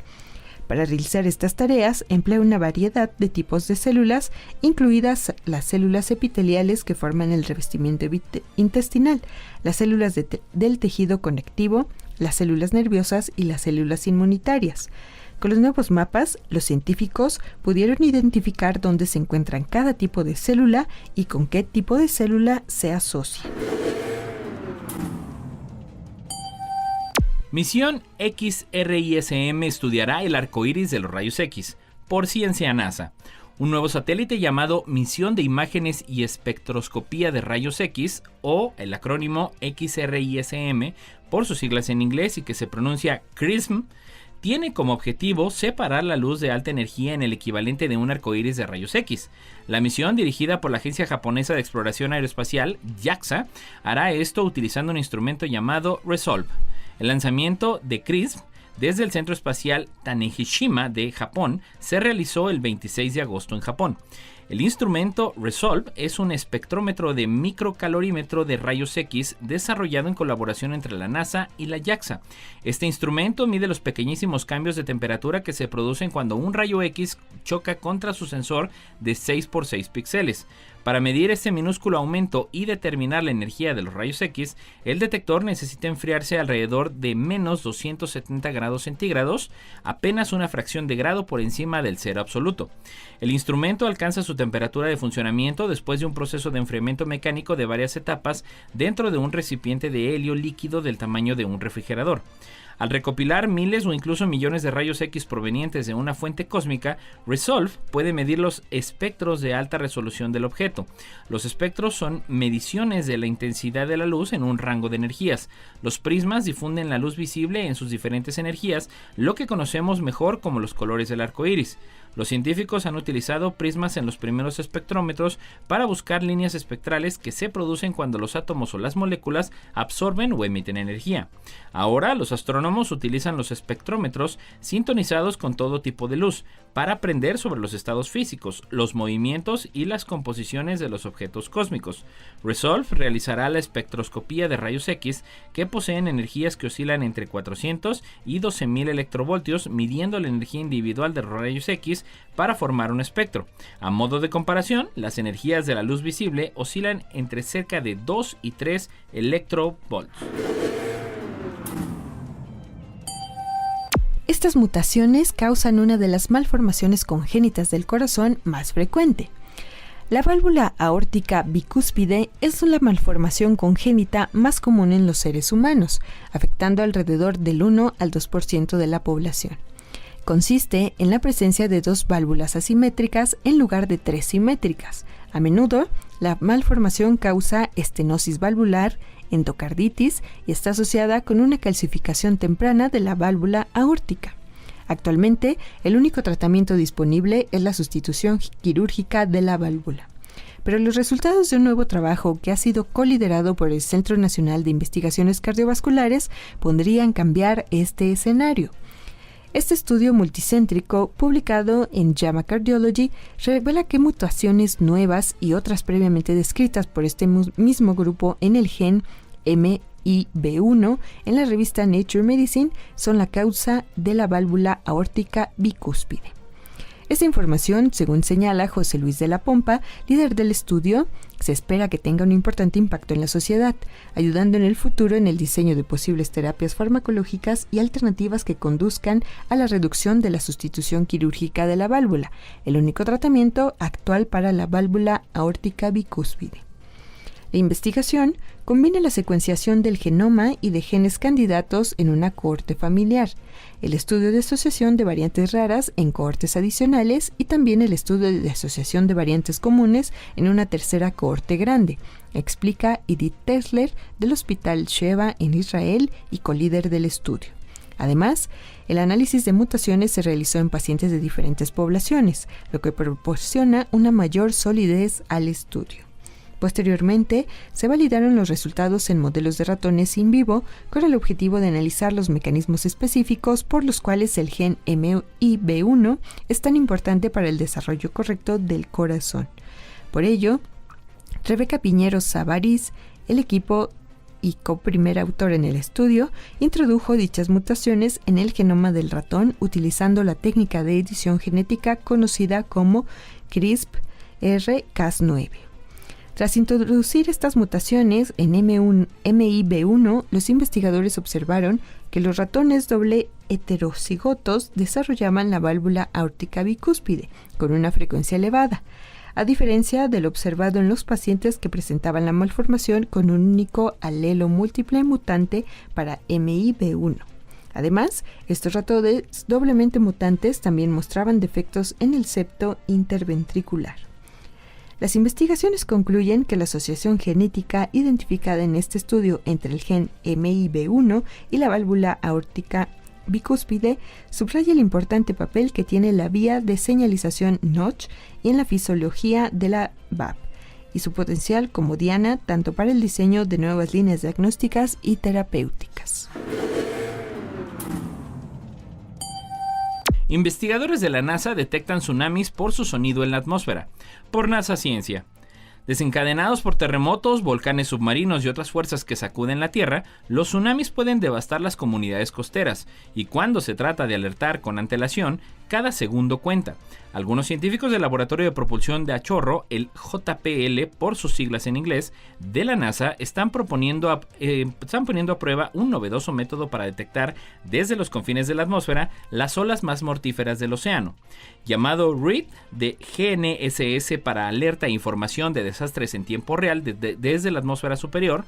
C: Para realizar estas tareas, emplea una variedad de tipos de células, incluidas las células epiteliales que forman el revestimiento intestinal, las células del tejido conectivo, las células nerviosas y las células inmunitarias. Con los nuevos mapas, los científicos pudieron identificar dónde se encuentran cada tipo de célula y con qué tipo de célula se asocia.
B: Misión XRISM estudiará el arco iris de los rayos X, por Ciencia NASA. Un nuevo satélite llamado Misión de Imágenes y Espectroscopía de Rayos X, o el acrónimo XRISM, por sus siglas en inglés y que se pronuncia CRISM, tiene como objetivo separar la luz de alta energía en el equivalente de un arcoíris de rayos X. La misión, dirigida por la Agencia Japonesa de Exploración Aeroespacial, JAXA, hará esto utilizando un instrumento llamado Resolve. El lanzamiento de CRISM desde el Centro Espacial Tanegashima de Japón se realizó el 26 de agosto en Japón. El instrumento Resolve es un espectrómetro de microcalorímetro de rayos X desarrollado en colaboración entre la NASA y la JAXA. Este instrumento mide los pequeñísimos cambios de temperatura que se producen cuando un rayo X choca contra su sensor de 6x6 píxeles. Para medir este minúsculo aumento y determinar la energía de los rayos X, el detector necesita enfriarse alrededor de menos 270 grados centígrados, apenas una fracción de grado por encima del cero absoluto. El instrumento alcanza su temperatura de funcionamiento después de un proceso de enfriamiento mecánico de varias etapas dentro de un recipiente de helio líquido del tamaño de un refrigerador. Al recopilar miles o incluso millones de rayos X provenientes de una fuente cósmica, Resolve puede medir los espectros de alta resolución del objeto. Los espectros son mediciones de la intensidad de la luz en un rango de energías. Los prismas difunden la luz visible en sus diferentes energías, lo que conocemos mejor como los colores del arco iris. Los científicos han utilizado prismas en los primeros espectrómetros para buscar líneas espectrales que se producen cuando los átomos o las moléculas absorben o emiten energía. Ahora, los astrónomos utilizan los espectrómetros sintonizados con todo tipo de luz para aprender sobre los estados físicos, los movimientos y las composiciones de los objetos cósmicos. Resolve realizará la espectroscopía de rayos X que poseen energías que oscilan entre 400 y 12.000 electrovoltios, midiendo la energía individual de los rayos X para formar un espectro. A modo de comparación, las energías de la luz visible oscilan entre cerca de 2 y 3 electrovolts.
C: Estas mutaciones causan una de las malformaciones congénitas del corazón más frecuente. La válvula aórtica bicúspide es la malformación congénita más común en los seres humanos, afectando alrededor del 1 al 2% de la población. Consiste en la presencia de 2 válvulas asimétricas en lugar de 3 simétricas. A menudo, la malformación causa estenosis valvular, endocarditis y está asociada con una calcificación temprana de la válvula aórtica. Actualmente, el único tratamiento disponible es la sustitución quirúrgica de la válvula. Pero los resultados de un nuevo trabajo que ha sido coliderado por el Centro Nacional de Investigaciones Cardiovasculares podrían cambiar este escenario. Este estudio multicéntrico, publicado en JAMA Cardiology, revela que mutaciones nuevas y otras previamente descritas por este mismo grupo en el gen MIB1 en la revista Nature Medicine son la causa de la válvula aórtica bicúspide. Esta información, según señala José Luis de la Pompa, líder del estudio, se espera que tenga un importante impacto en la sociedad, ayudando en el futuro en el diseño de posibles terapias farmacológicas y alternativas que conduzcan a la reducción de la sustitución quirúrgica de la válvula, el único tratamiento actual para la válvula aórtica bicúspide. La investigación combina la secuenciación del genoma y de genes candidatos en una cohorte familiar, el estudio de asociación de variantes raras en cohortes adicionales y también el estudio de asociación de variantes comunes en una tercera cohorte grande, explica Edith Tesler del Hospital Sheba en Israel y colíder del estudio. Además, el análisis de mutaciones se realizó en pacientes de diferentes poblaciones, lo que proporciona una mayor solidez al estudio. Posteriormente, se validaron los resultados en modelos de ratones in vivo con el objetivo de analizar los mecanismos específicos por los cuales el gen MIB1 es tan importante para el desarrollo correcto del corazón. Por ello, Rebeca Piñero Savarís, el equipo y co-primer autor en el estudio, introdujo dichas mutaciones en el genoma del ratón utilizando la técnica de edición genética conocida como CRISPR-Cas9. Tras introducir estas mutaciones en MIB1, los investigadores observaron que los ratones doble heterocigotos desarrollaban la válvula aórtica bicúspide con una frecuencia elevada, a diferencia de lo observado en los pacientes que presentaban la malformación con un único alelo múltiple mutante para MIB1. Además, estos ratones doblemente mutantes también mostraban defectos en el septo interventricular. Las investigaciones concluyen que la asociación genética identificada en este estudio entre el gen MIB1 y la válvula aórtica bicúspide subraya el importante papel que tiene la vía de señalización Notch en la fisiología de la VAP y su potencial como diana tanto para el diseño de nuevas líneas diagnósticas y terapéuticas.
B: Investigadores de la NASA detectan tsunamis por su sonido en la atmósfera. Por NASA Ciencia. Desencadenados por terremotos, volcanes submarinos y otras fuerzas que sacuden la Tierra, los tsunamis pueden devastar las comunidades costeras, y cuando se trata de alertar con antelación, cada segundo cuenta. Algunos científicos del Laboratorio de Propulsión de a Chorro, el JPL por sus siglas en inglés, de la NASA, están poniendo a prueba un novedoso método para detectar desde los confines de la atmósfera las olas más mortíferas del océano. Llamado READ de GNSS para alerta e información de desastres en tiempo real desde la atmósfera superior,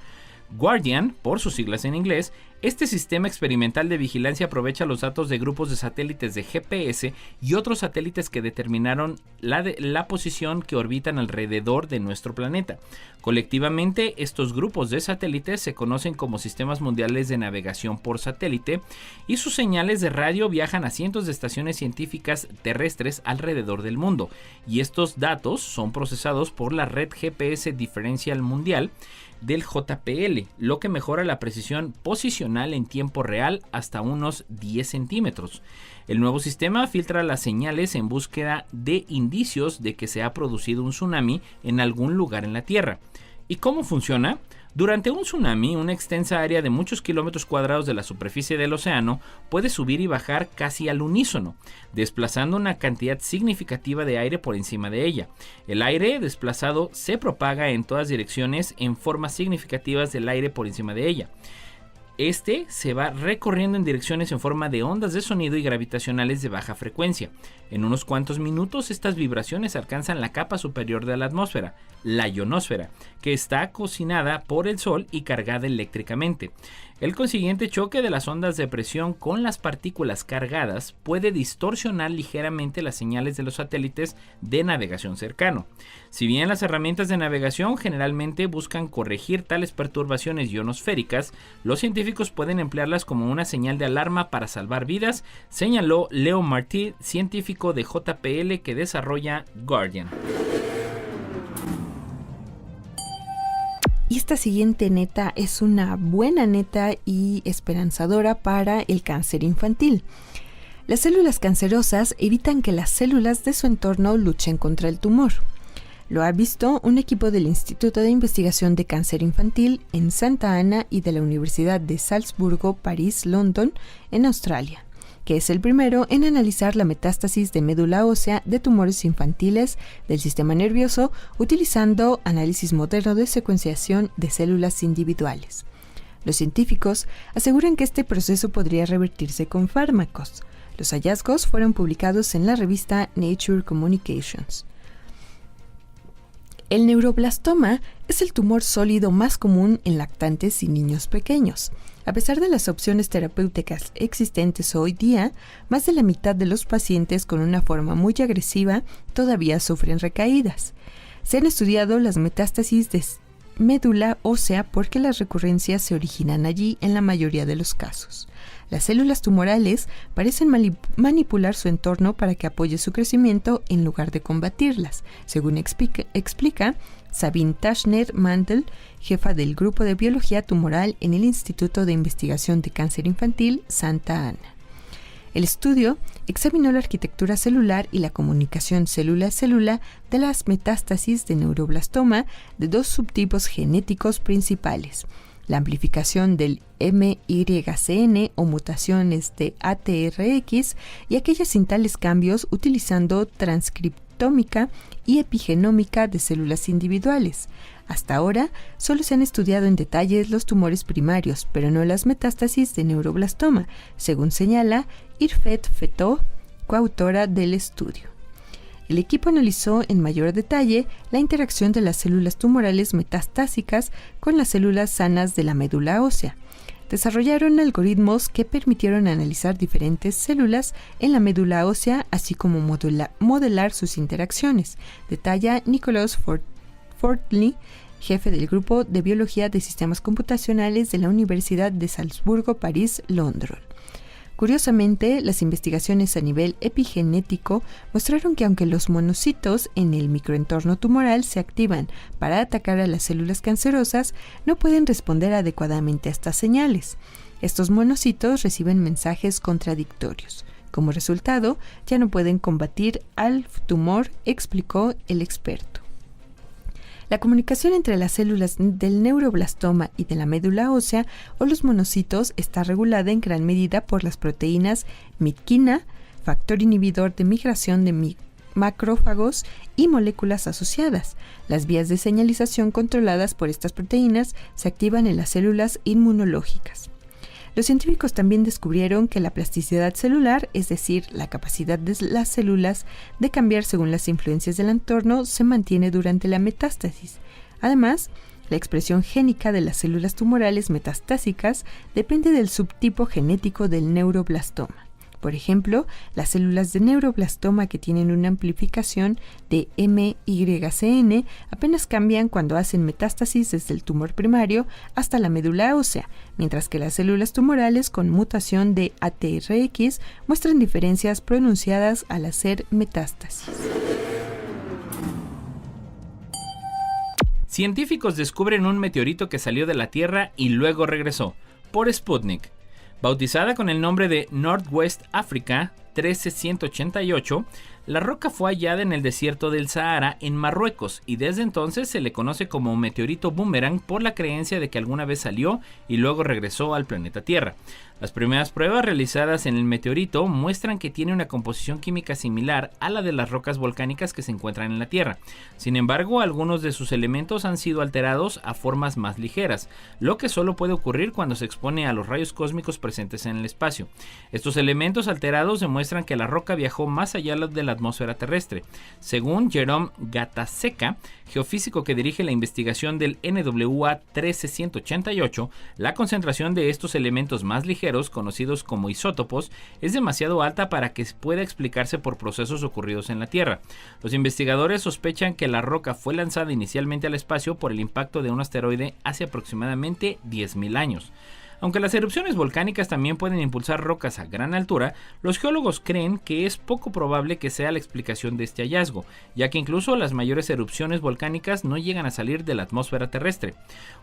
B: Guardian, por sus siglas en inglés, este sistema experimental de vigilancia aprovecha los datos de grupos de satélites de GPS y otros satélites que determinaron la posición que orbitan alrededor de nuestro planeta. Colectivamente, estos grupos de satélites se conocen como sistemas mundiales de navegación por satélite y sus señales de radio viajan a cientos de estaciones científicas terrestres alrededor del mundo, y estos datos son procesados por la red GPS diferencial mundial del JPL, lo que mejora la precisión posicional en tiempo real hasta unos 10 centímetros. El nuevo sistema filtra las señales en búsqueda de indicios de que se ha producido un tsunami en algún lugar en la Tierra. ¿Y cómo funciona? Durante un tsunami, una extensa área de muchos kilómetros cuadrados de la superficie del océano puede subir y bajar casi al unísono, desplazando una cantidad significativa de aire por encima de ella. El aire desplazado se propaga en todas direcciones en formas significativas del aire por encima de ella. Este se va recorriendo en direcciones en forma de ondas de sonido y gravitacionales de baja frecuencia. En unos cuantos minutos, estas vibraciones alcanzan la capa superior de la atmósfera, la ionosfera, que está cocinada por el Sol y cargada eléctricamente. El consiguiente choque de las ondas de presión con las partículas cargadas puede distorsionar ligeramente las señales de los satélites de navegación cercano. Si bien las herramientas de navegación generalmente buscan corregir tales perturbaciones ionosféricas, los científicos pueden emplearlas como una señal de alarma para salvar vidas, señaló Leo Martí, científico de JPL que desarrolla Guardian.
C: Y esta siguiente neta es una buena neta y esperanzadora para el cáncer infantil. Las células cancerosas evitan que las células de su entorno luchen contra el tumor. Lo ha visto un equipo del Instituto de Investigación de Cáncer Infantil en Santa Ana y de la Universidad de Salzburgo, París, London, en Australia, que es el primero en analizar la metástasis de médula ósea de tumores infantiles del sistema nervioso utilizando análisis moderno de secuenciación de células individuales. Los científicos aseguran que este proceso podría revertirse con fármacos. Los hallazgos fueron publicados en la revista Nature Communications. El neuroblastoma es el tumor sólido más común en lactantes y niños pequeños. A pesar de las opciones terapéuticas existentes hoy día, más de la mitad de los pacientes con una forma muy agresiva todavía sufren recaídas. Se han estudiado las metástasis de médula ósea porque las recurrencias se originan allí en la mayoría de los casos. Las células tumorales parecen manipular su entorno para que apoye su crecimiento en lugar de combatirlas, según explica Sabine Tashner-Mandel, jefa del Grupo de Biología Tumoral en el Instituto de Investigación de Cáncer Infantil Santa Ana. El estudio examinó la arquitectura celular y la comunicación célula-célula de las metástasis de neuroblastoma de dos subtipos genéticos principales: la amplificación del MYCN o mutaciones de ATRX y aquellas sin tales cambios utilizando transcriptómica y epigenómica de células individuales. Hasta ahora, solo se han estudiado en detalle los tumores primarios, pero no las metástasis de neuroblastoma, según señala Irfet Fetó, coautora del estudio. El equipo analizó en mayor detalle la interacción de las células tumorales metastásicas con las células sanas de la médula ósea. Desarrollaron algoritmos que permitieron analizar diferentes células en la médula ósea, así como modelar sus interacciones, detalla Nicholas Fortley, jefe del Grupo de Biología de Sistemas Computacionales de la Universidad de Salzburgo, París, London. Curiosamente, las investigaciones a nivel epigenético mostraron que aunque los monocitos en el microentorno tumoral se activan para atacar a las células cancerosas, no pueden responder adecuadamente a estas señales. Estos monocitos reciben mensajes contradictorios. Como resultado, ya no pueden combatir al tumor, explicó el experto. La comunicación entre las células del neuroblastoma y de la médula ósea o los monocitos está regulada en gran medida por las proteínas mitquina, factor inhibidor de migración de macrófagos y moléculas asociadas. Las vías de señalización controladas por estas proteínas se activan en las células inmunológicas. Los científicos también descubrieron que la plasticidad celular, es decir, la capacidad de las células de cambiar según las influencias del entorno, se mantiene durante la metástasis. Además, la expresión génica de las células tumorales metastásicas depende del subtipo genético del neuroblastoma. Por ejemplo, las células de neuroblastoma que tienen una amplificación de MYCN apenas cambian cuando hacen metástasis desde el tumor primario hasta la médula ósea, mientras que las células tumorales con mutación de ATRX muestran diferencias pronunciadas al hacer metástasis.
B: Científicos descubren un meteorito que salió de la Tierra y luego regresó, por Sputnik. Bautizada con el nombre de Northwest Africa 13188, la roca fue hallada en el desierto del Sahara en Marruecos y desde entonces se le conoce como meteorito boomerang por la creencia de que alguna vez salió y luego regresó al planeta Tierra. Las primeras pruebas realizadas en el meteorito muestran que tiene una composición química similar a la de las rocas volcánicas que se encuentran en la Tierra. Sin embargo, algunos de sus elementos han sido alterados a formas más ligeras, lo que solo puede ocurrir cuando se expone a los rayos cósmicos presentes en el espacio. Estos elementos alterados demuestran que la roca viajó más allá de la atmósfera terrestre. Según Jerome Gataseca, geofísico que dirige la investigación del NWA 13188, la concentración de estos elementos más ligeros, conocidos como isótopos, es demasiado alta para que pueda explicarse por procesos ocurridos en la Tierra. Los investigadores sospechan que la roca fue lanzada inicialmente al espacio por el impacto de un asteroide hace aproximadamente 10.000 años. Aunque las erupciones volcánicas también pueden impulsar rocas a gran altura, los geólogos creen que es poco probable que sea la explicación de este hallazgo, ya que incluso las mayores erupciones volcánicas no llegan a salir de la atmósfera terrestre.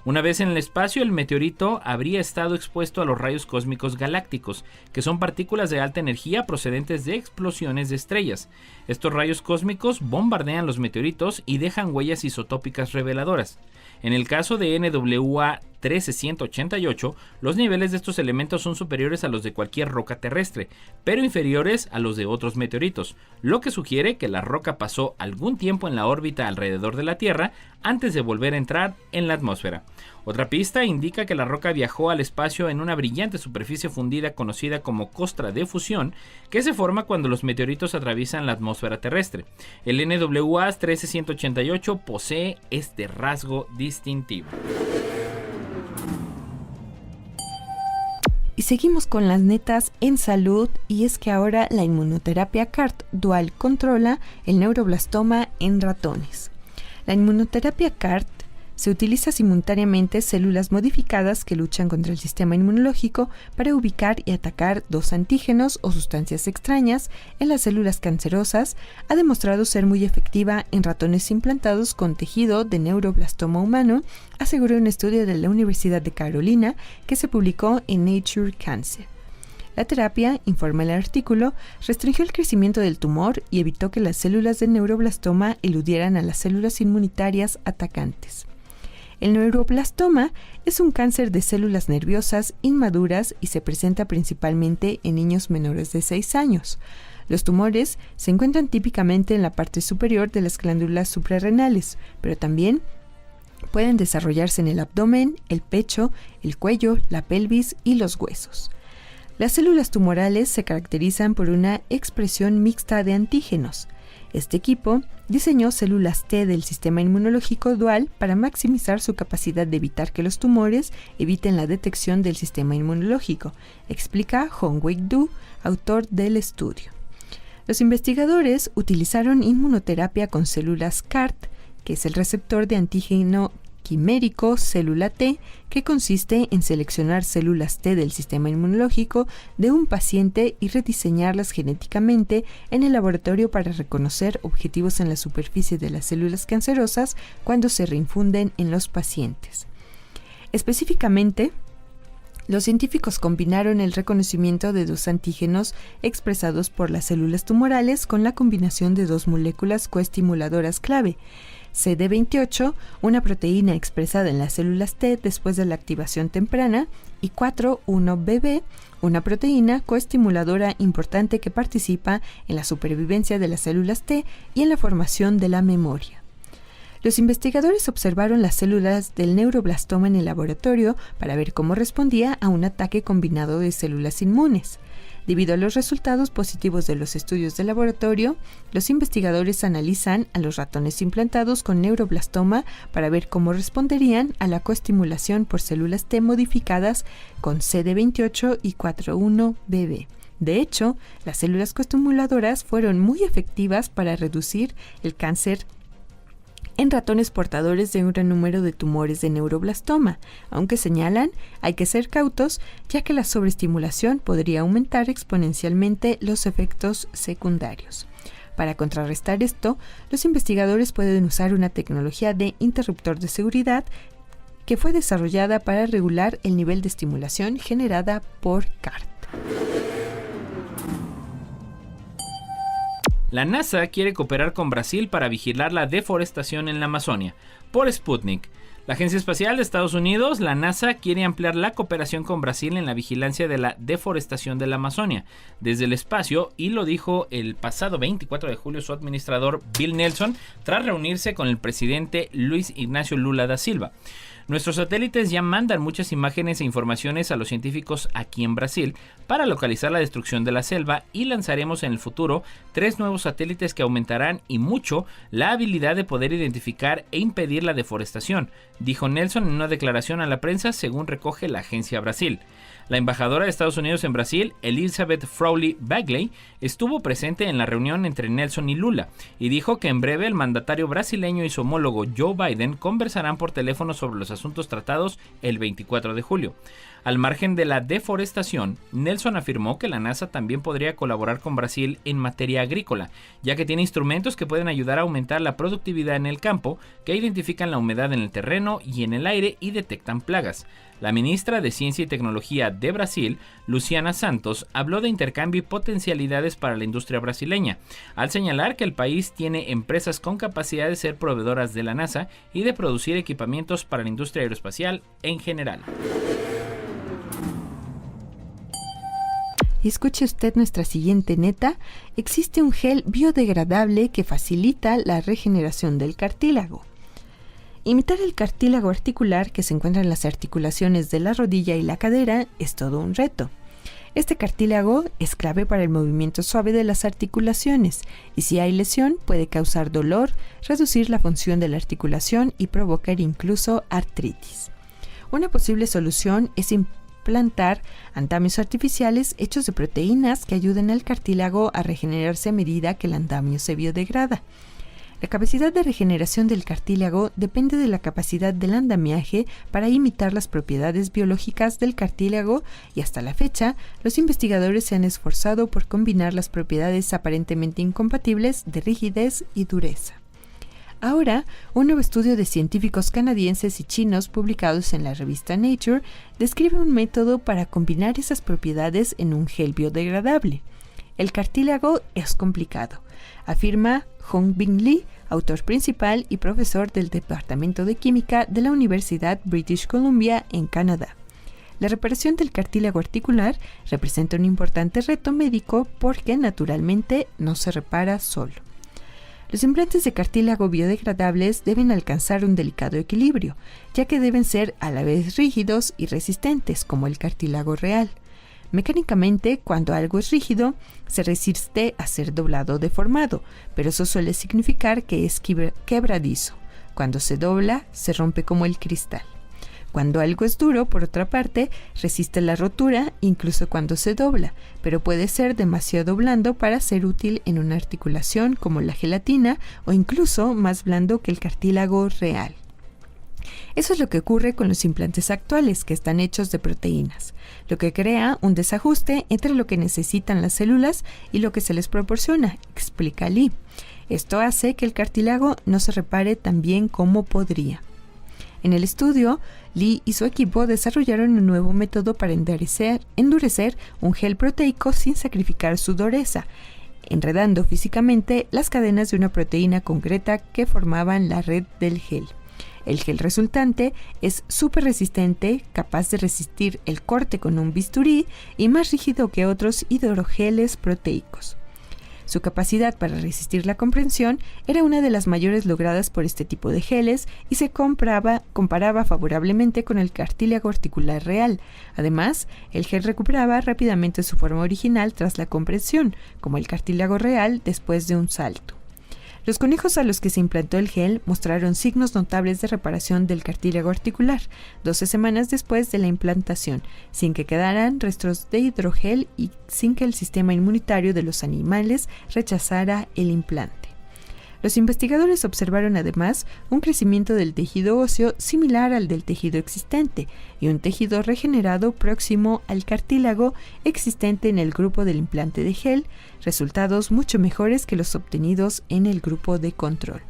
B: Una vez en el espacio, el meteorito habría estado expuesto a los rayos cósmicos galácticos, que son partículas de alta energía procedentes de explosiones de estrellas. Estos rayos cósmicos bombardean los meteoritos y dejan huellas isotópicas reveladoras. En el caso de NWA 13188, los niveles de estos elementos son superiores a los de cualquier roca terrestre, pero inferiores a los de otros meteoritos, lo que sugiere que la roca pasó algún tiempo en la órbita alrededor de la Tierra antes de volver a entrar en la atmósfera. Otra pista indica que la roca viajó al espacio en una brillante superficie fundida conocida como costra de fusión, que se forma cuando los meteoritos atraviesan la atmósfera terrestre. El NWA 13188 posee este rasgo distintivo.
C: Y seguimos con las netas en salud, y es que ahora la inmunoterapia CART dual controla el neuroblastoma en ratones. La inmunoterapia CART se utiliza simultáneamente células modificadas que luchan contra el sistema inmunológico para ubicar y atacar dos antígenos o sustancias extrañas en las células cancerosas. Ha demostrado ser muy efectiva en ratones implantados con tejido de neuroblastoma humano, aseguró un estudio de la Universidad de Carolina que se publicó en Nature Cancer. La terapia, informa el artículo, restringió el crecimiento del tumor y evitó que las células de neuroblastoma eludieran a las células inmunitarias atacantes. El neuroblastoma es un cáncer de células nerviosas inmaduras y se presenta principalmente en niños menores de 6 años. Los tumores se encuentran típicamente en la parte superior de las glándulas suprarrenales, pero también pueden desarrollarse en el abdomen, el pecho, el cuello, la pelvis y los huesos. Las células tumorales se caracterizan por una expresión mixta de antígenos. Este equipo diseñó células T del sistema inmunológico dual para maximizar su capacidad de evitar que los tumores eviten la detección del sistema inmunológico, explica Hong-Weik Du, autor del estudio. Los investigadores utilizaron inmunoterapia con células CART, que es el receptor de antígeno quimérico célula T, que consiste en seleccionar células T del sistema inmunológico de un paciente y rediseñarlas genéticamente en el laboratorio para reconocer objetivos en la superficie de las células cancerosas cuando se reinfunden en los pacientes. Específicamente, Los científicos combinaron el reconocimiento de dos antígenos expresados por las células tumorales con la combinación de dos moléculas coestimuladoras clave, CD28, una proteína expresada en las células T después de la activación temprana, y 4,1-BB, una proteína coestimuladora importante que participa en la supervivencia de las células T y en la formación de la memoria. Los investigadores observaron las células del neuroblastoma en el laboratorio para ver cómo respondía a un ataque combinado de células inmunes. Debido a los resultados positivos de los estudios de laboratorio, los investigadores analizan a los ratones implantados con neuroblastoma para ver cómo responderían a la coestimulación por células T modificadas con CD28 y 4,1-BB. De hecho, las células coestimuladoras fueron muy efectivas para reducir el cáncer en ratones portadores de un gran número de tumores de neuroblastoma, aunque señalan hay que ser cautos ya que la sobreestimulación podría aumentar exponencialmente los efectos secundarios. Para contrarrestar esto, los investigadores pueden usar una tecnología de interruptor de seguridad que fue desarrollada para regular el nivel de estimulación generada por CART.
B: La NASA quiere cooperar con Brasil para vigilar la deforestación en la Amazonia. Por Sputnik. La Agencia Espacial de Estados Unidos, la NASA, quiere ampliar la cooperación con Brasil en la vigilancia de la deforestación de la Amazonia desde el espacio, y lo dijo el pasado 24 de julio su administrador Bill Nelson tras reunirse con el presidente Luiz Inácio Lula da Silva. Nuestros satélites ya mandan muchas imágenes e informaciones a los científicos aquí en Brasil para localizar la destrucción de la selva, y lanzaremos en el futuro 3 nuevos satélites que aumentarán y mucho la habilidad de poder identificar e impedir la deforestación, dijo Nelson en una declaración a la prensa, según recoge la agencia Brasil. La embajadora de Estados Unidos en Brasil, Elizabeth Frawley Bagley, estuvo presente en la reunión entre Nelson y Lula y dijo que en breve el mandatario brasileño y su homólogo Joe Biden conversarán por teléfono sobre los asuntos tratados el 24 de julio. Al margen de la deforestación, Nelson afirmó que la NASA también podría colaborar con Brasil en materia agrícola, ya que tiene instrumentos que pueden ayudar a aumentar la productividad en el campo, que identifican la humedad en el terreno y en el aire y detectan plagas. La ministra de Ciencia y Tecnología de Brasil, Luciana Santos, habló de intercambio y potencialidades para la industria brasileña, al señalar que el país tiene empresas con capacidad de ser proveedoras de la NASA y de producir equipamientos para la industria aeroespacial en general.
C: Y escuche usted nuestra siguiente neta. Existe un gel biodegradable que facilita la regeneración del cartílago. Imitar el cartílago articular que se encuentra en las articulaciones de la rodilla y la cadera es todo un reto. Este cartílago es clave para el movimiento suave de las articulaciones, y si hay lesión puede causar dolor, reducir la función de la articulación y provocar incluso artritis. Una posible solución es implantar andamios artificiales hechos de proteínas que ayuden al cartílago a regenerarse a medida que el andamio se biodegrada. La capacidad de regeneración del cartílago depende de la capacidad del andamiaje para imitar las propiedades biológicas del cartílago, y hasta la fecha, los investigadores se han esforzado por combinar las propiedades aparentemente incompatibles de rigidez y dureza. Ahora, un nuevo estudio de científicos canadienses y chinos publicados en la revista Nature describe un método para combinar esas propiedades en un gel biodegradable. El cartílago es complicado, afirma Hongbin Lee, autor principal y profesor del Departamento de Química de la Universidad British Columbia en Canadá. La reparación del cartílago articular representa un importante reto médico porque naturalmente no se repara solo. Los implantes de cartílago biodegradables deben alcanzar un delicado equilibrio, ya que deben ser a la vez rígidos y resistentes como el cartílago real. Mecánicamente, cuando algo es rígido, se resiste a ser doblado o deformado, pero eso suele significar que es quebradizo. Cuando se dobla, se rompe como el cristal. Cuando algo es duro, por otra parte, resiste la rotura incluso cuando se dobla, pero puede ser demasiado blando para ser útil en una articulación como la gelatina, o incluso más blando que el cartílago real. Eso es lo que ocurre con los implantes actuales, que están hechos de proteínas, lo que crea un desajuste entre lo que necesitan las células y lo que se les proporciona, explica Lee. Esto hace que el cartílago no se repare tan bien como podría. En el estudio, Lee y su equipo desarrollaron un nuevo método para endurecer un gel proteico sin sacrificar su dureza, enredando físicamente las cadenas de una proteína concreta que formaban la red del gel. El gel resultante es súper resistente, capaz de resistir el corte con un bisturí y más rígido que otros hidrogeles proteicos. Su capacidad para resistir la compresión era una de las mayores logradas por este tipo de geles y se comparaba favorablemente con el cartílago articular real. Además, el gel recuperaba rápidamente su forma original tras la compresión, como el cartílago real después de un salto. Los conejos a los que se implantó el gel mostraron signos notables de reparación del cartílago articular 12 semanas después de la implantación, sin que quedaran restos de hidrogel y sin que el sistema inmunitario de los animales rechazara el implante. Los investigadores observaron además un crecimiento del tejido óseo similar al del tejido existente y un tejido regenerado próximo al cartílago existente en el grupo del implante de gel, resultados mucho mejores que los obtenidos en el grupo de control.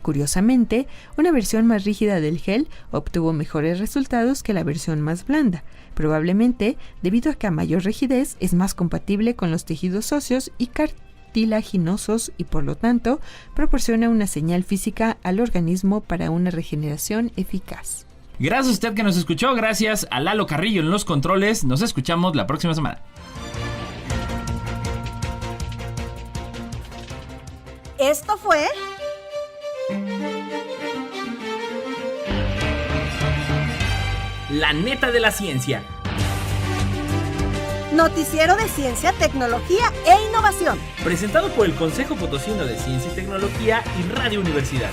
C: Curiosamente, una versión más rígida del gel obtuvo mejores resultados que la versión más blanda, probablemente debido a que a mayor rigidez es más compatible con los tejidos óseos y cartilaginosos y por lo tanto proporciona una señal física al organismo para una regeneración eficaz.
B: Gracias a usted que nos escuchó, gracias a Lalo Carrillo en los controles, nos escuchamos la próxima semana.
A: Esto fue
B: La neta de la ciencia.
A: Noticiero de Ciencia, Tecnología e Innovación.
B: Presentado por el Consejo Potosino de Ciencia y Tecnología y Radio Universidad.